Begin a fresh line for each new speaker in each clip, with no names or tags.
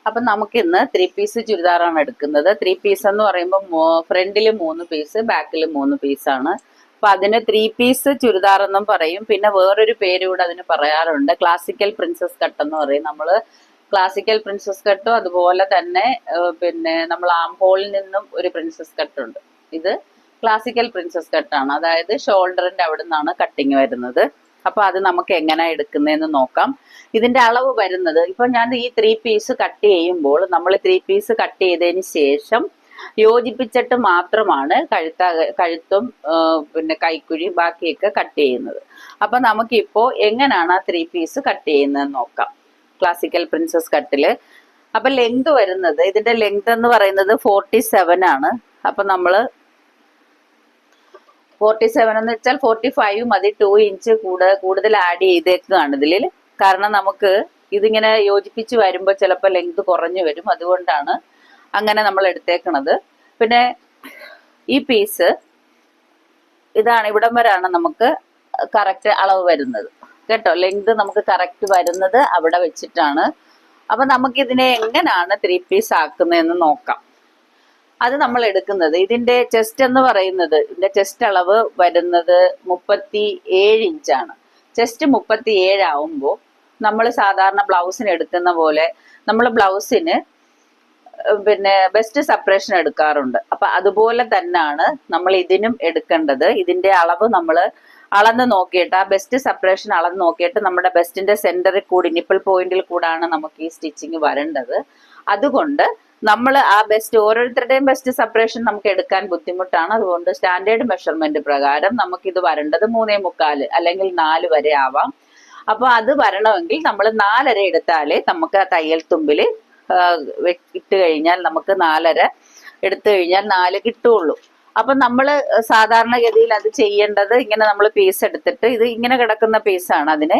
അപ്പൊ നമുക്ക് ഇന്ന് 3 പീസ് ചുരിദാറാണ് എടുക്കുന്നത്. 3 പീസ് എന്ന് പറയുമ്പോൾ ഫ്രണ്ടിൽ 3 പീസ്, ബാക്കിൽ 3 പീസാണ്. അപ്പൊ അതിന് 3 പീസ് ചുരിദാർ എന്നും പറയും. പിന്നെ വേറൊരു പേര് കൂടെ അതിന് പറയാറുണ്ട്, ക്ലാസിക്കൽ പ്രിൻസസ് കട്ട് എന്ന് പറയും. നമ്മള് ക്ലാസിക്കൽ പ്രിൻസസ് കട്ടും അതുപോലെ തന്നെ പിന്നെ നമ്മൾ ആംഹോളിൽ നിന്നും ഒരു പ്രിൻസസ് കട്ടുണ്ട്. ഇത് ക്ലാസിക്കൽ പ്രിൻസസ് കട്ടാണ്, അതായത് ഷോൾഡറിന്റെ അവിടെ നിന്നാണ് കട്ടിങ് വരുന്നത്. അപ്പൊ അത് നമുക്ക് എങ്ങനെ എടുക്കുന്നതെന്ന് നോക്കാം. ഇതിന്റെ അളവ് വരുന്നത്, ഇപ്പൊ ഞാൻ ഈ 3 പീസ് കട്ട് ചെയ്യുമ്പോൾ നമ്മൾ 3 പീസ് കട്ട് ചെയ്തതിന് ശേഷം യോജിപ്പിച്ചിട്ട് മാത്രമാണ് കഴുത്തും പിന്നെ കൈക്കുഴി ബാക്കിയൊക്കെ കട്ട് ചെയ്യുന്നത്. അപ്പൊ നമുക്കിപ്പോ എങ്ങനെയാണ് ആ 3 പീസ് കട്ട് ചെയ്യുന്നതെന്ന് നോക്കാം. ക്ലാസിക്കൽ പ്രിൻസസ് കട്ടില് അപ്പൊ ലെങ്ത് വരുന്നത്, ഇതിന്റെ ലെങ്ത് എന്ന് പറയുന്നത് 47 ആണ്. അപ്പൊ നമ്മള് 47 എന്ന് വെച്ചാൽ 45 മതി. 2 ഇഞ്ച് കൂടുതൽ ആഡ് ചെയ്തേക്കാണ് ഇതിൽ. കാരണം നമുക്ക് ഇതിങ്ങനെ യോജിപ്പിച്ച് വരുമ്പോൾ ചിലപ്പോൾ ലെങ്ത് കുറഞ്ഞു വരും, അതുകൊണ്ടാണ് അങ്ങനെ നമ്മൾ എടുത്തേക്കണത്. പിന്നെ ഈ പീസ് ഇതാണ്, ഇവിടം വരെയാണ് നമുക്ക് കറക്റ്റ് അളവ് വരുന്നത് കേട്ടോ. ലെങ്ത് നമുക്ക് കറക്റ്റ് വരുന്നത് അവിടെ വെച്ചിട്ടാണ്. അപ്പൊ നമുക്കിതിനെ എങ്ങനെയാണ് 3 പീസ് ആക്കുന്നതെന്ന് നോക്കാം. അത് നമ്മൾ എടുക്കുന്നത്, ഇതിന്റെ ചെസ്റ്റ് എന്ന് പറയുന്നത്, ഇതിന്റെ ചെസ്റ്റ് അളവ് വരുന്നത് 37 ഇഞ്ചാണ്. ചെസ്റ്റ് 37 ആവുമ്പോൾ നമ്മൾ സാധാരണ ബ്ലൗസിന് എടുക്കുന്ന പോലെ നമ്മൾ ബ്ലൗസിന് പിന്നെ ബെസ്റ്റ് സെപ്പറേഷൻ എടുക്കാറുണ്ട്. അപ്പൊ അതുപോലെ തന്നെയാണ് നമ്മൾ ഇതിനും എടുക്കേണ്ടത്. ഇതിന്റെ അളവ് നമ്മൾ അളന്ന് നോക്കിയിട്ട്, ആ ബെസ്റ്റ് സെപ്പറേഷൻ അളന്ന് നോക്കിയിട്ട് നമ്മുടെ ബെസ്റ്റിന്റെ സെന്ററിൽ കൂടി നിപ്പിൾ പോയിന്റിൽ കൂടാണ് നമുക്ക് ഈ സ്റ്റിച്ചിങ് വരേണ്ടത്. അതുകൊണ്ട് നമ്മൾ ആ ബെസ്റ്റ്, ഓരോരുത്തരുടെയും ബെസ്റ്റ് സെപ്പറേഷൻ നമുക്ക് എടുക്കാൻ ബുദ്ധിമുട്ടാണ്. അതുകൊണ്ട് സ്റ്റാൻഡേർഡ് മെഷർമെന്റ് പ്രകാരം നമുക്കിത് വരേണ്ടത് 3.25 അല്ലെങ്കിൽ 4 വരെ ആവാം. അപ്പൊ അത് വരണമെങ്കിൽ നമ്മൾ 4.5 എടുത്താലേ നമുക്ക് ആ തയ്യൽ തുമ്പിൽ ഇട്ട് കഴിഞ്ഞാൽ നമുക്ക് 4.5 എടുത്തു കഴിഞ്ഞാൽ 4 കിട്ടുള്ളൂ. അപ്പൊ നമ്മൾ സാധാരണഗതിയിൽ അത് ചെയ്യേണ്ടത്, ഇങ്ങനെ നമ്മൾ പീസ് എടുത്തിട്ട്, ഇത് ഇങ്ങനെ കിടക്കുന്ന പീസാണ്, അതിനെ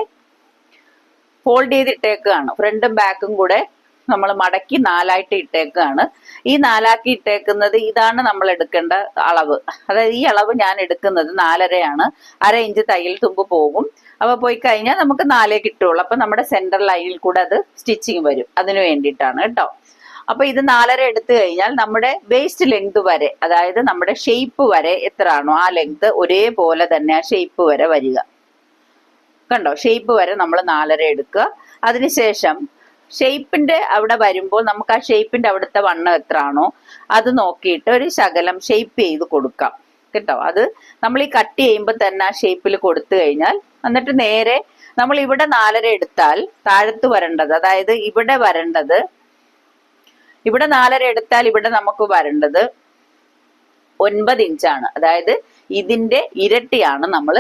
ഫോൾഡ് ചെയ്തിട്ടേക്കാണ്. ഫ്രണ്ടും ബാക്കും കൂടെ നമ്മൾ മടക്കി 4ആയിട്ട് ഇട്ടേക്കാണ്. ഈ 4ആക്കി ഇട്ടേക്കുന്നത് ഇതാണ് നമ്മൾ എടുക്കേണ്ട അളവ്. അതായത് ഈ അളവ് ഞാൻ എടുക്കുന്നത് 4.5 1/2 ഇഞ്ച് തയ്യൽ തുമ്പ് പോകും. അപ്പൊ പോയി കഴിഞ്ഞാൽ നമുക്ക് 4 കിട്ടുള്ളൂ. അപ്പൊ നമ്മുടെ സെന്റർ ലൈനിൽ കൂടെ അത് സ്റ്റിച്ചിങ് വരും, അതിനു വേണ്ടിയിട്ടാണ് കേട്ടോ. അപ്പൊ ഇത് 4.5 എടുത്തു കഴിഞ്ഞാൽ നമ്മുടെ വേസ്റ്റ് ലെങ്ത് വരെ, അതായത് നമ്മുടെ ഷേപ്പ് വരെ എത്രയാണോ ആ ലെങ്ത് ഒരേപോലെ തന്നെ ആ ഷേപ്പ് വരെ വരിക. കണ്ടോ, ഷേപ്പ് വരെ നമ്മൾ 4.5 എടുക്കുക. അതിനുശേഷം ഷേപ്പിന്റെ അവിടെ വരുമ്പോൾ നമുക്ക് ആ ഷേപ്പിന്റെ അവിടുത്തെ വണ്ണം എത്രയാണോ അത് നോക്കിയിട്ട് ഒരു ശകലം ഷേപ്പ് ചെയ്ത് കൊടുക്കാം കേട്ടോ. അത് നമ്മൾ ഈ കട്ട് ചെയ്യുമ്പോൾ തന്നെ ആ ഷേപ്പിൽ കൊടുത്തു കഴിഞ്ഞാൽ, എന്നിട്ട് നേരെ നമ്മൾ ഇവിടെ 4.5 എടുത്താൽ താഴത്ത് വരേണ്ടത്, അതായത് ഇവിടെ വരേണ്ടത്, ഇവിടെ 4.5 എടുത്താൽ ഇവിടെ നമുക്ക് വരേണ്ടത് 9 ഇഞ്ചാണ്. അതായത് ഇതിന്റെ ഇരട്ടിയാണ് നമ്മൾ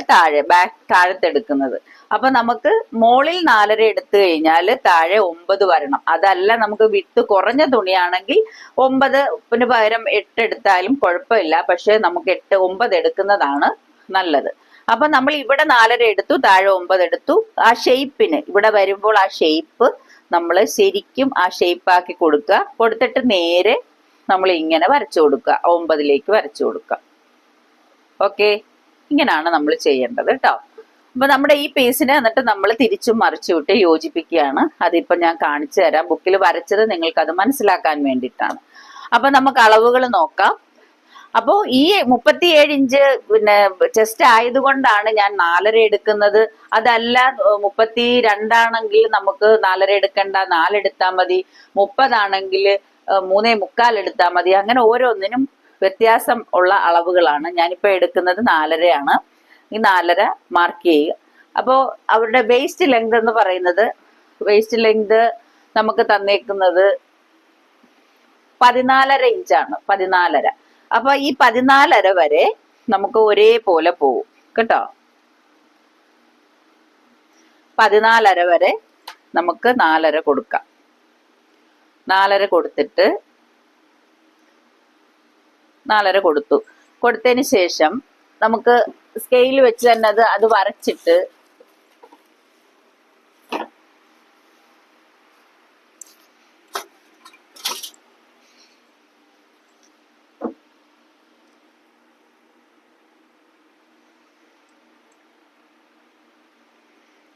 താഴത്തെടുക്കുന്നത്. അപ്പൊ നമുക്ക് മോളിൽ 4.5 എടുത്തു കഴിഞ്ഞാൽ താഴെ 9 വരണം. അതല്ല, നമുക്ക് വിട്ട് കുറഞ്ഞ തുണിയാണെങ്കിൽ 9 പകരം 8 എടുത്താലും കുഴപ്പമില്ല. പക്ഷെ നമുക്ക് 9 എടുക്കുന്നതാണ് നല്ലത്. അപ്പൊ നമ്മൾ ഇവിടെ 4.5 എടുത്തു, താഴെ 9 എടുത്തു. ആ ഷേപ്പിന് ഇവിടെ വരുമ്പോൾ ആ ഷേപ്പ് നമ്മൾ ശരിക്കും ആ ഷേപ്പാക്കി കൊടുക്കുക. കൊടുത്തിട്ട് നേരെ നമ്മൾ ഇങ്ങനെ വരച്ചു കൊടുക്കുക, 9ലേക്ക് വരച്ചു കൊടുക്കുക. ഓക്കെ, ഇങ്ങനെയാണ് നമ്മൾ ചെയ്യേണ്ടത് കേട്ടോ. അപ്പൊ നമ്മുടെ ഈ പീസിനെ എന്നിട്ട് നമ്മൾ തിരിച്ചും മറിച്ചു വിട്ട് യോജിപ്പിക്കുകയാണ്. അതിപ്പോ ഞാൻ കാണിച്ചു തരാം. ബുക്കിൽ വരച്ചത് നിങ്ങൾക്ക് അത് മനസ്സിലാക്കാൻ വേണ്ടിയിട്ടാണ്. അപ്പൊ നമുക്ക് അളവുകൾ നോക്കാം. അപ്പോ ഈ 37 ഇഞ്ച് പിന്നെ ചെസ്റ്റ് ആയതുകൊണ്ടാണ് ഞാൻ 4.5 എടുക്കുന്നത്. അതല്ല 32 ആണെങ്കിൽ നമുക്ക് 4.5 എടുക്കണ്ട, 4 എടുത്താൽ മതി. 30 ആണെങ്കിൽ 3.25 എടുത്താൽ മതി. അങ്ങനെ ഓരോന്നിനും വ്യത്യാസം ഉള്ള അളവുകളാണ്. ഞാനിപ്പോ എടുക്കുന്നത് 4.5 ആണ്. ഈ 4.5 മാർക്ക് ചെയ്യുക. അപ്പോൾ അവരുടെ വേസ്റ്റ് ലെങ്ത് എന്ന് പറയുന്നത്, വേസ്റ്റ് ലെങ്ത് നമുക്ക് തന്നേക്കുന്നത് 14.5 ഇഞ്ചാണ്. 14.5. അപ്പൊ ഈ 14.5 വരെ നമുക്ക് ഒരേപോലെ പോകും കേട്ടോ. 14.5 വരെ നമുക്ക് 4.5 കൊടുക്കാം. 4.5 കൊടുത്തിട്ട് 4.5 കൊടുത്തതിന് ശേഷം നമുക്ക് സ്കെയിൽ വെച്ച് തന്നെ അത് വരച്ചിട്ട്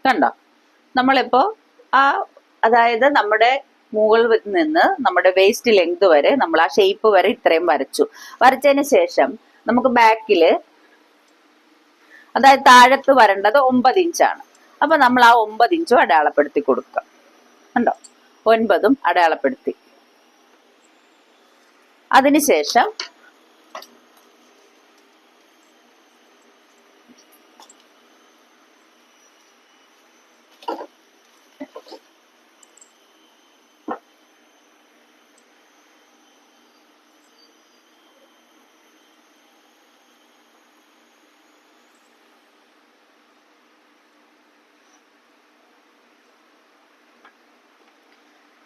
കണ്ടോ, നമ്മളിപ്പോ അതായത് നമ്മുടെ മുകളിൽ നിന്ന് നമ്മുടെ വേസ്റ്റ് ലെങ്ത് വരെ നമ്മൾ ആ ഷേപ്പ് വരെ ഇത്രയും വരച്ചു. വരച്ചതിന് ശേഷം നമുക്ക് ബാക്കില്, അതായത് താഴത്ത് വരേണ്ടത് 9 ഇഞ്ചാണ്. അപ്പൊ നമ്മൾ ആ 9 ഇഞ്ചും അടയാളപ്പെടുത്തി കൊടുക്കുക. കണ്ടോ, 9ഉം അടയാളപ്പെടുത്തി. അതിനുശേഷം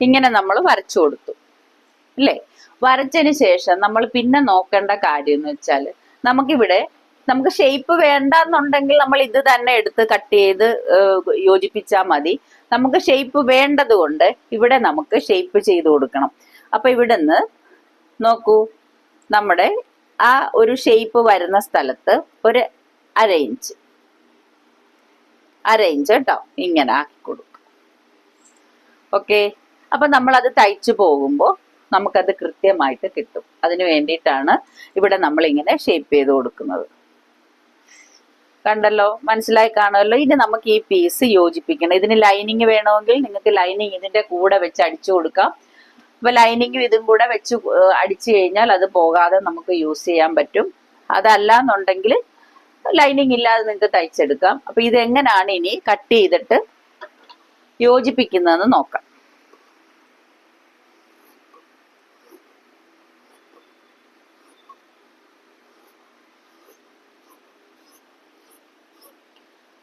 ഇങ്ങനെ നമ്മൾ വരച്ചു കൊടുത്തു അല്ലേ? വരച്ചതിന് ശേഷം നമ്മൾ പിന്നെ നോക്കേണ്ട കാര്യം എന്ന് വെച്ചാൽ, നമുക്ക് ഷേപ്പ് വേണ്ടെന്നുണ്ടെങ്കിൽ നമ്മൾ ഇത് തന്നെ എടുത്ത് കട്ട് ചെയ്ത് യോജിപ്പിച്ചാൽ മതി. നമുക്ക് ഷേപ്പ് വേണ്ടത് കൊണ്ട് ഇവിടെ നമുക്ക് ഷേപ്പ് ചെയ്ത് കൊടുക്കണം. അപ്പൊ ഇവിടുന്ന് നോക്കൂ, നമ്മുടെ ആ ഒരു ഷേപ്പ് വരുന്ന സ്ഥലത്ത് ഒരു 1/2 ഇഞ്ച് കേട്ടോ ഇങ്ങനെ ആക്കി കൊടുക്കും. ഓക്കെ, അപ്പൊ നമ്മൾ അത് തയ്ച്ചു പോകുമ്പോൾ നമുക്കത് കൃത്യമായിട്ട് കിട്ടും. അതിനു വേണ്ടിയിട്ടാണ് ഇവിടെ നമ്മൾ ഇങ്ങനെ ഷേപ്പ് ചെയ്ത് കൊടുക്കുന്നത്. കണ്ടല്ലോ, മനസ്സിലായി കാണുമല്ലോ. ഇനി നമുക്ക് ഈ പീസ് യോജിപ്പിക്കണം. ഇതിന് ലൈനിങ് വേണമെങ്കിൽ നിങ്ങൾക്ക് ലൈനിങ് ഇതിന്റെ കൂടെ വെച്ച് അടിച്ചു കൊടുക്കാം. അപ്പൊ ലൈനിങ്ങും ഇതും കൂടെ വെച്ച് അടിച്ചു കഴിഞ്ഞാൽ അത് പോകാതെ നമുക്ക് യൂസ് ചെയ്യാൻ പറ്റും. അതല്ല എന്നുണ്ടെങ്കിൽ ലൈനിങ് ഇല്ലാതെ നിങ്ങൾക്ക് തയ്ച്ചെടുക്കാം. അപ്പൊ ഇതെങ്ങനെയാണ് ഇനി കട്ട് ചെയ്തിട്ട് യോജിപ്പിക്കുന്നതെന്ന് നോക്കാം.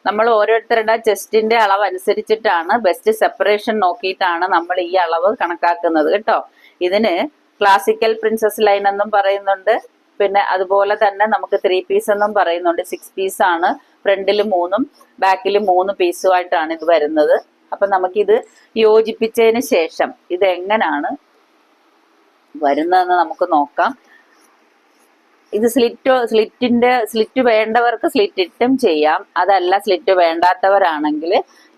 നമ്മൾ ഓരോരുത്തരുടെ ചെസ്റ്റിന്റെ അളവ് അനുസരിച്ചിട്ടാണ്, ബെസ്റ്റ് സെപ്പറേഷൻ നോക്കിയിട്ടാണ് നമ്മൾ ഈ അളവ് കണക്കാക്കുന്നത് കേട്ടോ. ഇതിന് ക്ലാസിക്കൽ പ്രിൻസസ് ലൈൻ എന്നും പറയുന്നുണ്ട്. പിന്നെ അതുപോലെ തന്നെ നമുക്ക് 3 പീസ് എന്നും പറയുന്നുണ്ട്. 6 പീസ് ആണ്. ഫ്രണ്ടിൽ 3ഉം ബാക്കിൽ 3 പീസുമായിട്ടാണ് ഇത് വരുന്നത്. അപ്പൊ നമുക്കിത് യോജിപ്പിച്ചതിന് ശേഷം ഇത് എങ്ങനെയാണ് വരുന്നതെന്ന് നമുക്ക് നോക്കാം. ഇത് സ്ലിറ്റ് വേണ്ടവർക്ക് സ്ലിറ്റ് ഇട്ടും ചെയ്യാം. അതല്ല സ്ലിറ്റ് വേണ്ടാത്തവരാണെങ്കിൽ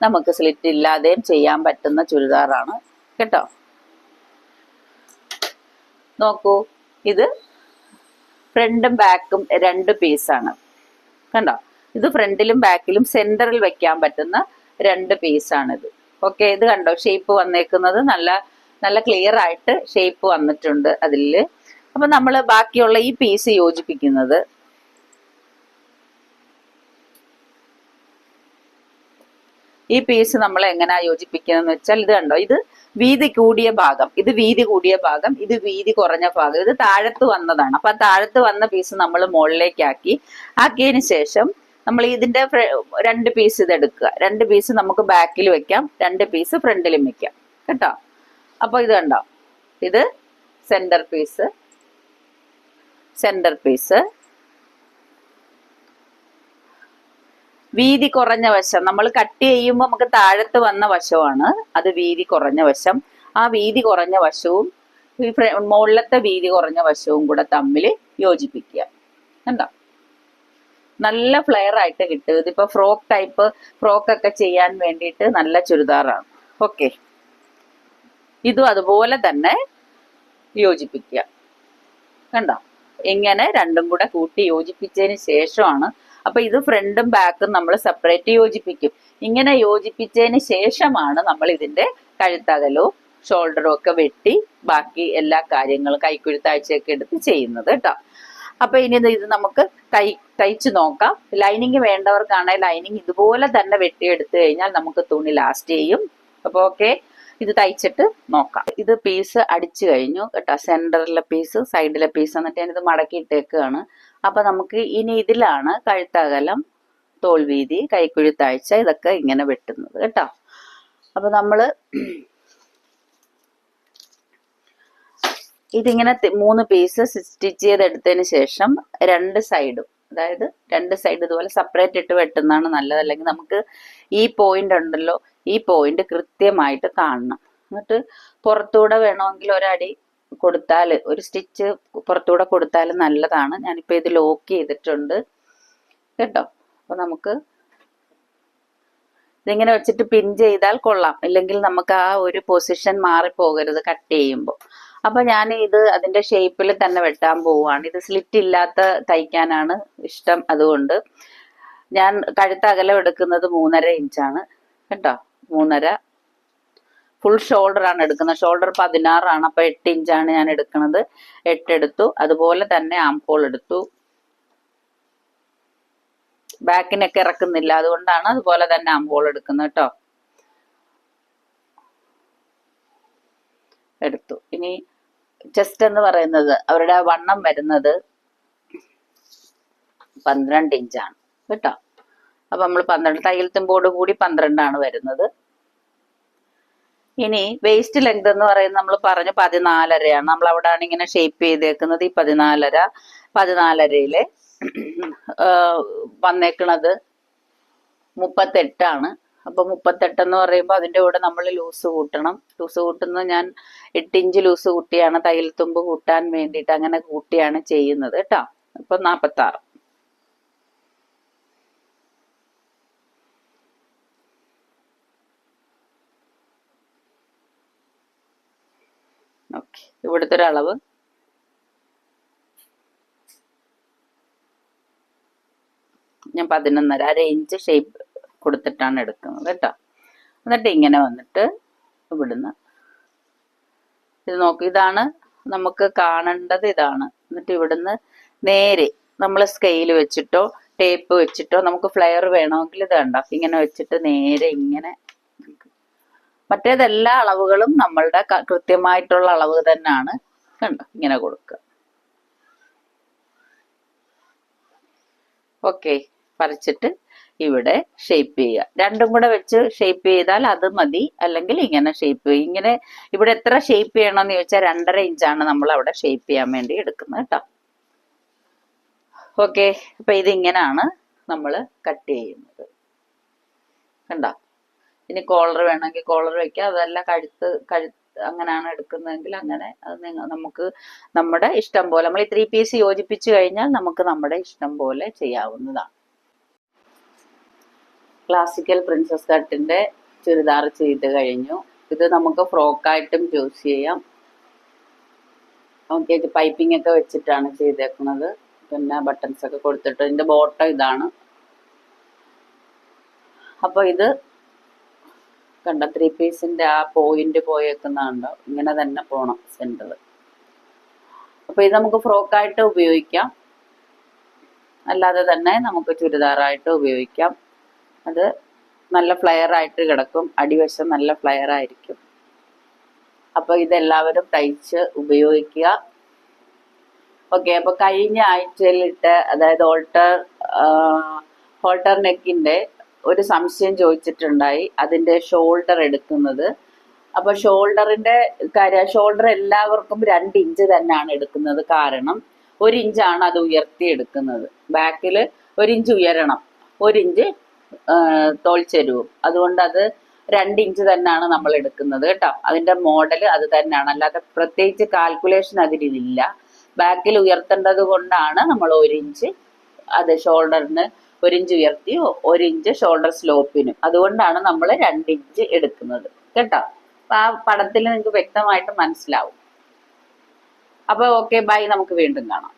നമുക്ക് സ്ലിറ്റ് ഇല്ലാതെയും ചെയ്യാൻ പറ്റുന്ന ചുരിദാറാണ് കേട്ടോ. നോക്കൂ, ഇത് ഫ്രണ്ടും ബാക്കും 2 പീസാണ്. കണ്ടോ, ഇത് ഫ്രണ്ടിലും ബാക്കിലും സെന്ററിൽ വെക്കാൻ പറ്റുന്ന 2 പീസാണിത്. ഓക്കെ, ഇത് കണ്ടോ ഷേപ്പ് വന്നേക്കുന്നത് നല്ല ക്ലിയർ ആയിട്ട് ഷേപ്പ് വന്നിട്ടുണ്ട് അതില്. അപ്പൊ നമ്മൾ ബാക്കിയുള്ള ഈ പീസ് യോജിപ്പിക്കുന്നത് നമ്മൾ എങ്ങനെയാ യോജിപ്പിക്കുന്നതെന്ന് വെച്ചാൽ, ഇത് കണ്ടോ, ഇത് വീതി കൂടിയ ഭാഗം, ഇത് വീതി കുറഞ്ഞ ഭാഗം, ഇത് താഴത്ത് വന്നതാണ്. അപ്പൊ ആ താഴത്ത് വന്ന പീസ് നമ്മൾ മുകളിലേക്ക് ആക്കിയതിന് ശേഷം നമ്മൾ ഇതിന്റെ 2 പീസ് ഇത് എടുക്കുക. 2 പീസ് നമുക്ക് ബാക്കിൽ വെക്കാം, 2 പീസ് ഫ്രണ്ടിലും വെക്കാം കേട്ടോ. അപ്പൊ ഇത് കണ്ടോ, ഇത് സെന്റർ പീസ് വീതി കുറഞ്ഞ വശം നമ്മൾ കട്ട് ചെയ്യുമ്പോൾ നമുക്ക് താഴത്ത് വന്ന വശമാണ് അത് വീതി കുറഞ്ഞ വശം. ആ വീതി കുറഞ്ഞ വശവും മുകളിലത്തെ വീതി കുറഞ്ഞ വശവും കൂടെ തമ്മിൽ യോജിപ്പിക്കുക. കണ്ടോ, നല്ല ഫ്ലെയർ ആയിട്ട് കിട്ടും. ഇതിപ്പോ ഫ്രോക്കൊക്കെ ചെയ്യാൻ വേണ്ടിയിട്ട് നല്ല ചുരിദാറാണ്. ഓക്കെ, ഇതും അതുപോലെ തന്നെ യോജിപ്പിക്കുക. കണ്ടോ, ഇങ്ങനെ രണ്ടും കൂടെ കൂട്ടി യോജിപ്പിച്ചതിന് ശേഷമാണ്. അപ്പൊ ഇത് ഫ്രണ്ടും ബാക്കും നമ്മൾ സെപ്പറേറ്റ് യോജിപ്പിക്കും. ഇങ്ങനെ യോജിപ്പിച്ചതിന് ശേഷമാണ് നമ്മൾ ഇതിന്റെ കഴുത്തകലവും ഷോൾഡറും ഒക്കെ വെട്ടി ബാക്കി എല്ലാ കാര്യങ്ങളും കൈക്കുഴുത്താഴ്ചയൊക്കെ എടുത്ത് ചെയ്യുന്നത് കേട്ടോ. അപ്പൊ ഇനി ഇത് നമുക്ക് തയ്ച്ചു നോക്കാം. ലൈനിങ് വേണ്ടവർക്കാണെങ്കിൽ ലൈനിങ് ഇതുപോലെ തന്നെ വെട്ടിയെടുത്തു കഴിഞ്ഞാൽ നമുക്ക് തുണി ലാസ്റ്റ് ചെയ്യും. അപ്പൊ ഓക്കെ, ഇത് തയ്ച്ചിട്ട് നോക്കാം. ഇത് പീസ് അടിച്ചു കഴിഞ്ഞു കേട്ടോ. സെന്ററിലെ പീസ്, സൈഡിലെ പീസ്, എന്നിട്ട് ഞാനിത് മടക്കിയിട്ടേക്കാണ്. അപ്പൊ നമുക്ക് ഇനി ഇതിലാണ് കഴുത്തകലം, തോൾവീതി, കൈക്കുഴുത്താഴ്ച ഇതൊക്കെ ഇങ്ങനെ വെട്ടുന്നത് കേട്ടോ. അപ്പൊ നമ്മള് ഇതിങ്ങനെ 3 പീസ് സ്റ്റിച്ച് ചെയ്തെടുത്തതിന് ശേഷം 2 സൈഡും, അതായത് 2 സൈഡ് ഇതുപോലെ സെപ്പറേറ്റ് ഇട്ട് വെട്ടുന്നതാണ് നല്ലത്. അല്ലെങ്കിൽ നമുക്ക് ഈ പോയിന്റ് ഉണ്ടല്ലോ, ഈ പോയിന്റ് കൃത്യമായിട്ട് കാണണം. എന്നിട്ട് പുറത്തൂടെ വേണമെങ്കിൽ ഒരടി കൊടുത്താൽ, ഒരു സ്റ്റിച്ച് പുറത്തൂടെ കൊടുത്താൽ നല്ലതാണ്. ഞാനിപ്പോ ഇത് ലോക്ക് ചെയ്തിട്ടുണ്ട് കേട്ടോ. അപ്പൊ നമുക്ക് ഇതിങ്ങനെ വെച്ചിട്ട് പിൻ ചെയ്താൽ കൊള്ളാം, ഇല്ലെങ്കിൽ നമുക്ക് ആ ഒരു പൊസിഷൻ മാറിപ്പോകരുത് കട്ട് ചെയ്യുമ്പോൾ. അപ്പൊ ഞാൻ ഇത് അതിന്റെ ഷേപ്പിൽ തന്നെ വെട്ടാൻ പോവുകയാണ്. ഇത് സ്ലിറ്റ് ഇല്ലാത്ത തയ്ക്കാനാണ് ഇഷ്ടം, അതുകൊണ്ട് ഞാൻ കഴുത്ത അകലം എടുക്കുന്നത് 3.5 ഇഞ്ചാണ് കേട്ടോ. 3.5. ഫുൾ ഷോൾഡർ ആണ് എടുക്കുന്നത്. ഷോൾഡർ 16 ആണ്, അപ്പൊ 8 ഇഞ്ചാണ് ഞാൻ എടുക്കുന്നത്. 8 എടുത്തു. അതുപോലെ തന്നെ ആം ഹോൾ എടുത്തു. ബാക്കിനൊക്കെ ഇറക്കുന്നില്ല, അതുകൊണ്ടാണ് അതുപോലെ തന്നെ ആം ഹോൾ എടുക്കുന്നത് കേട്ടോ. എടുത്തു. ഇനി ചെസ്റ്റ് എന്ന് പറയുന്നത് അവരുടെ വണ്ണം വരുന്നത് 12 ഇഞ്ചാണ് കേട്ടോ. അപ്പൊ നമ്മൾ 12 തയ്യൽ തുമ്പോട് കൂടി 12 ആണ് വരുന്നത്. ഇനി വേസ്റ്റ് ലെങ്ത് എന്ന് പറയുന്നത് നമ്മൾ പറഞ്ഞു 14.5 നമ്മൾ അവിടെയാണ് ഇങ്ങനെ ഷേപ്പ് ചെയ്തേക്കുന്നത്. ഈ 14.5 വന്നേക്കണത് 38 ആണ്. അപ്പൊ 38 എന്ന് പറയുമ്പോൾ അതിന്റെ കൂടെ നമ്മൾ ലൂസ് കൂട്ടണം. ലൂസ് കൂട്ടുന്നത് ഞാൻ 8 ഇഞ്ച് ലൂസ് കൂട്ടിയാണ് തയ്യൽ തുമ്പ് കൂട്ടാൻ വേണ്ടിയിട്ട് അങ്ങനെ കൂട്ടിയാണ് ചെയ്യുന്നത് കേട്ടോ. അപ്പൊ 46. ഓക്കെ, ഇവിടുത്തെ ഒരു അളവ് ഞാൻ 11.5 അര ഇഞ്ച് ഷേപ്പ് കൊടുത്തിട്ടാണ് എടുക്കുന്നത് കേട്ടോ. എന്നിട്ട് ഇങ്ങനെ വന്നിട്ട് ഇവിടുന്ന് ഇത് നോക്കി, ഇതാണ് നമുക്ക് കാണേണ്ടത്, ഇതാണ്. എന്നിട്ട് ഇവിടുന്ന് നേരെ നമ്മൾ സ്കെയിൽ വെച്ചിട്ടോ ടേപ്പ് വെച്ചിട്ടോ നമുക്ക് ഫ്ലെയർ വേണമെങ്കിൽ ഇത് കണ്ടോ ഇങ്ങനെ വെച്ചിട്ട് നേരെ ഇങ്ങനെ, മറ്റേതെല്ലാ അളവുകളും നമ്മളുടെ കൃത്യമായിട്ടുള്ള അളവ് തന്നെയാണ് കണ്ടോ, ഇങ്ങനെ കൊടുക്കുക. ഓക്കെ, വരച്ചിട്ട് ഇവിടെ ഷേപ്പ് ചെയ്യുക. രണ്ടും കൂടെ വെച്ച് ഷേപ്പ് ചെയ്താൽ അത് മതി, അല്ലെങ്കിൽ ഇങ്ങനെ ഷേപ്പ് ചെയ്യും. ഇങ്ങനെ ഇവിടെ എത്ര ഷേപ്പ് ചെയ്യണമെന്ന് ചോദിച്ചാൽ 2.5 ഇഞ്ചാണ് നമ്മൾ അവിടെ ഷേപ്പ് ചെയ്യാൻ വേണ്ടി എടുക്കുന്നത് കേട്ടോ. ഓക്കെ, അപ്പൊ ഇതിങ്ങനാണ് നമ്മൾ കട്ട് ചെയ്യുന്നത് കണ്ടോ. ഇനി കോളർ വേണമെങ്കിൽ കോളർ വെക്കാം, അതല്ല കഴുത്ത് അങ്ങനെയാണ് എടുക്കുന്നതെങ്കിൽ അങ്ങനെ. അത് നമുക്ക് നമ്മുടെ ഇഷ്ടം പോലെ, നമ്മൾ ഈ 3 പീസ് യോജിപ്പിച്ചു കഴിഞ്ഞാൽ നമുക്ക് നമ്മുടെ ഇഷ്ടം പോലെ ചെയ്യാവുന്നതാണ്. ക്ലാസിക്കൽ പ്രിൻസസ് കട്ടിന്റെ ചുരിദാർ ചെയ്ത് കഴിഞ്ഞു. ഇത് നമുക്ക് ഫ്രോക്കായിട്ടും ചൂസ് ചെയ്യാം. ഓക്കെ, പൈപ്പിംഗ് ഒക്കെ വെച്ചിട്ടാണ് ചെയ്തേക്കുന്നത്. പിന്നെ ബട്ടൺസ് ഒക്കെ കൊടുത്തിട്ട് ഇതിന്റെ ബോട്ടം ഇതാണ്. അപ്പൊ ഇത് കണ്ട 3 പീസിന്റെ ആ പോയിന്റ് പോയേക്കുന്നുണ്ടോ, ഇങ്ങനെ തന്നെ പോണം സെന്റർ. അപ്പൊ ഇത് നമുക്ക് ഫ്രോക്കായിട്ട് ഉപയോഗിക്കാം, അല്ലാതെ തന്നെ നമുക്ക് ചുരിദാറായിട്ട് ഉപയോഗിക്കാം. അത് നല്ല ഫ്ലെയർ ആയിട്ട് കിടക്കും, അടിവശം നല്ല ഫ്ലെയർ ആയിരിക്കും. അപ്പൊ ഇതെല്ലാവരും തയ്ച്ച് ഉപയോഗിക്കുക. ഓക്കെ, അപ്പൊ കഴിഞ്ഞ ആഴ്ചയിലിട്ട്, അതായത് ഹോൾട്ടർ നെക്കിന്റെ ഒരു സംശയം ചോദിച്ചിട്ടുണ്ടായി, അതിന്റെ ഷോൾഡർ എടുക്കുന്നത്. അപ്പൊ ഷോൾഡറിന്റെ കാര്യം, ഷോൾഡർ എല്ലാവർക്കും 2 ഇഞ്ച് തന്നെയാണ് എടുക്കുന്നത്. കാരണം 1 ഇഞ്ചാണ് അത് ഉയർത്തി എടുക്കുന്നത്. ബാക്കിൽ 1 ഇഞ്ച് ഉയരണം, 1 ഇഞ്ച് തോൾ ചെരുവും. അതുകൊണ്ട് അത് 2 ഇഞ്ച് തന്നെയാണ് നമ്മൾ എടുക്കുന്നത് കേട്ടോ. അതിന്റെ മോഡൽ അത് തന്നെയാണ്, അല്ലാതെ പ്രത്യേകിച്ച് കാൽക്കുലേഷൻ അതിലില്ല. ബാക്കിൽ ഉയർത്തേണ്ടത് കൊണ്ടാണ് നമ്മൾ 1 ഇഞ്ച്, അത് ഷോൾഡറിന് 1 ഇഞ്ച് ഉയർത്തി 1 ഇഞ്ച് ഷോൾഡർ സ്ലോപ്പിനും, അതുകൊണ്ടാണ് നമ്മൾ 2 ഇഞ്ച് എടുക്കുന്നത് കേട്ടോ. അപ്പൊ ആ പടത്തിൽ നിങ്ങൾക്ക് വ്യക്തമായിട്ട് മനസ്സിലാവും. അപ്പൊ ഓക്കെ, ബൈ, നമുക്ക് വീണ്ടും കാണാം.